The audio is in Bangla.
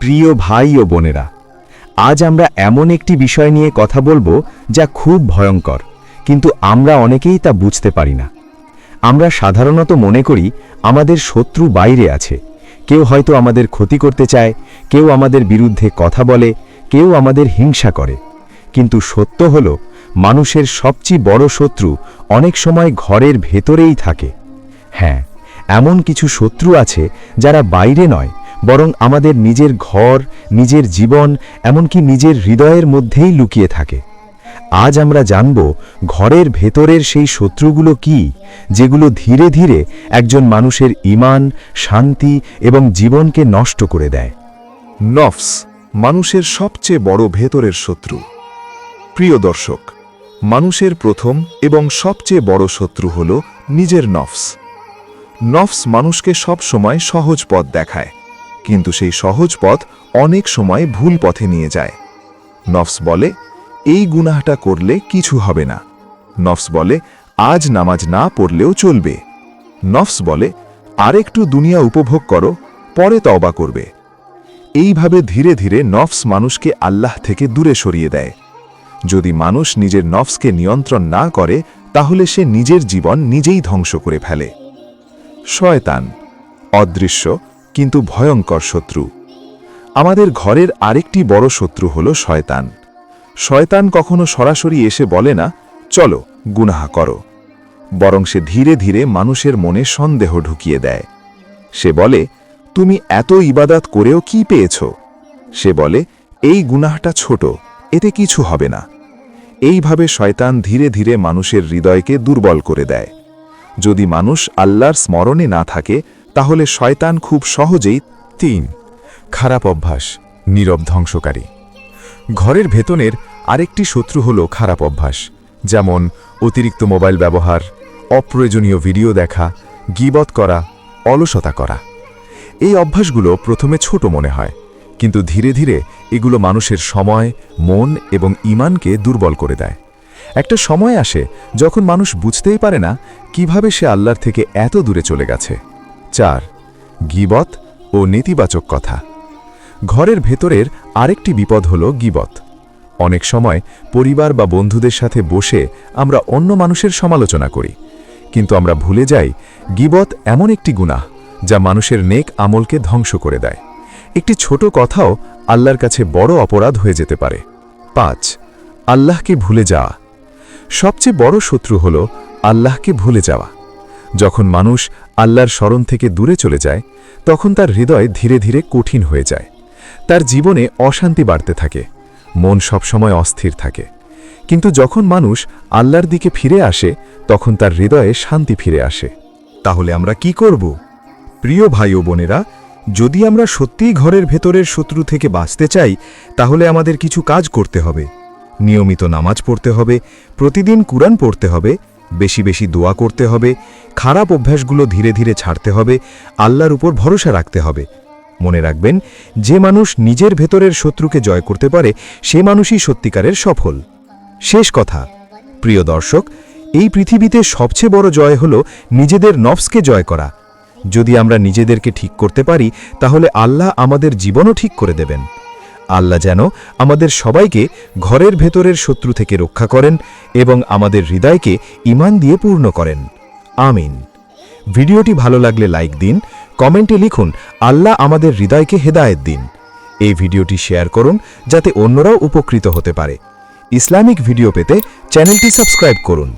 প্রিয় ভাই ও বোনেরা, আজ আমরা এমন একটি বিষয় নিয়ে কথা বলবো যা খুব ভয়ঙ্কর, কিন্তু আমরা অনেকেই তা বুঝতে পারি না। আমরা সাধারণত মনে করি আমাদের শত্রু বাইরে আছে। কেউ হয়তো আমাদের ক্ষতি করতে চায়, কেউ আমাদের বিরুদ্ধে কথা বলে, কেউ আমাদের হিংসা করে। কিন্তু সত্য হলো, মানুষের সবচেয়ে বড় শত্রু অনেক সময় ঘরের ভেতরেই থাকে। হ্যাঁ, এমন কিছু শত্রু আছে যারা বাইরে নয়, বরং আমাদের নিজের ঘর, নিজের জীবন, এমনকি নিজের হৃদয়ের মধ্যেই লুকিয়ে থাকে। আজ আমরা জানব ঘরের ভেতরের সেই শত্রুগুলো কি, যেগুলো ধীরে ধীরে একজন মানুষের ঈমান, শান্তি এবং জীবনকে নষ্ট করে দেয়। নফস, মানুষের সবচেয়ে বড় ভেতরের শত্রু। প্রিয় দর্শক, মানুষের প্রথম এবং সবচেয়ে বড় শত্রু হল নিজের নফস। নফস মানুষকে সব সময় সহজ পথ দেখায়, কিন্তু সেই সহজ পথ অনেক সময় ভুল পথে নিয়ে যায়। নফস বলে, এই গুনাহটা করলে কিছু হবে না। নফস বলে, আজ নামাজ না পড়লেও চলবে। নফস বলে, আরেকটু দুনিয়া উপভোগ করো, পরে তওবা করবে। এইভাবে ধীরে ধীরে নফস মানুষকে আল্লাহ থেকে দূরে সরিয়ে দেয়। যদি মানুষ নিজের নফসকে নিয়ন্ত্রণ না করে, তাহলে সে নিজের জীবন নিজেই ধ্বংস করে ফেলে। শয়তান, অদৃশ্য কিন্তু ভয়ঙ্কর শত্রু। আমাদের ঘরের আরেকটি বড় শত্রু হল শয়তান। শয়তান কখনো সরাসরি এসে বলে না, চলো গুনাহ করো, বরং সে ধীরে ধীরে মানুষের মনে সন্দেহ ঢুকিয়ে দেয়। সে বলে, তুমি এত ইবাদত করেও কি পেয়েছ? সে বলে, এই গুনাহটা ছোট, এতে কিছু হবে না। এইভাবে শয়তান ধীরে ধীরে মানুষের হৃদয়কে দুর্বল করে দেয়। যদি মানুষ আল্লাহর স্মরণে না থাকে, তাহলে শয়তান খুব সহজেই ৩. খারাপ অভ্যাস, নীরব ধ্বংসকারী। ঘরের ভেতনের আরেকটি শত্রু হল খারাপ অভ্যাস, যেমন অতিরিক্ত মোবাইল ব্যবহার, অপ্রয়োজনীয় ভিডিও দেখা, গীবত করা, অলসতা করা। এই অভ্যাসগুলো প্রথমে ছোট মনে হয়, কিন্তু ধীরে ধীরে এগুলো মানুষের সময়, মন এবং ঈমানকে দুর্বল করে দেয়। একটা সময় আসে যখন মানুষ বুঝতেই পারে না কিভাবে সে আল্লাহর থেকে এত দূরে চলে গেছে। ৪. গীবত ও নেতিবাচক কথা। ঘরের ভেতরের আরেকটি বিপদ হল গীবত। অনেক সময় পরিবার বা বন্ধুদের সাথে বসে আমরা অন্য মানুষের সমালোচনা করি, কিন্তু আমরা ভুলে যাই গীবত এমন একটি গুনাহ যা মানুষের নেক আমলকে ধ্বংস করে দেয়। একটি ছোট কথাও আল্লাহর কাছে বড় অপরাধ হয়ে যেতে পারে। ৫. আল্লাহকে ভুলে যাওয়া। সবচেয়ে বড় শত্রু হল আল্লাহকে ভুলে যাওয়া। যখন মানুষ আল্লাহর স্মরণ থেকে দূরে চলে যায়, তখন তার হৃদয় ধীরে ধীরে কঠিন হয়ে যায়। তার জীবনে অশান্তি বাড়তে থাকে, মন সবসময় অস্থির থাকে। কিন্তু যখন মানুষ আল্লাহর দিকে ফিরে আসে, তখন তার হৃদয়ে শান্তি ফিরে আসে। তাহলে আমরা কি করব? প্রিয় ভাই ও বোনেরা, যদি আমরা সত্যিই ঘরের ভেতরের শত্রু থেকে বাঁচতে চাই, তাহলে আমাদের কিছু কাজ করতে হবে। নিয়মিত নামাজ পড়তে হবে, প্রতিদিন কুরআন পড়তে হবে, বেশি বেশি দোয়া করতে হবে, খারাপ অভ্যাসগুলো ধীরে ধীরে ছাড়তে হবে, আল্লাহর উপর ভরসা রাখতে হবে। মনে রাখবেন, যে মানুষ নিজের ভেতরের শত্রুকে জয় করতে পারে, সে মানুষই সত্যিকারের সফল। শেষ কথা, প্রিয় দর্শক, এই পৃথিবীতে সবচেয়ে বড় জয় হল নিজেদের নফসকে জয় করা। যদি আমরা নিজেদেরকে ঠিক করতে পারি, তাহলে আল্লাহ আমাদের জীবনও ঠিক করে দেবেন। আল্লাহ যেন আমাদের সবাইকে ঘরের ভেতরের শত্রু থেকে রক্ষা করেন এবং আমাদের হৃদয়কে ঈমান দিয়ে পূর্ণ করেন। আমিন। ভিডিওটি ভালো লাগলে লাইক দিন, কমেন্টে লিখুন, আল্লাহ আমাদের হৃদয়কে হেদায়েত দিন। এই ভিডিওটি শেয়ার করুন, যাতে অন্যরাও উপকৃত হতে পারে। ইসলামিক ভিডিও পেতে চ্যানেলটি সাবস্ক্রাইব করুন।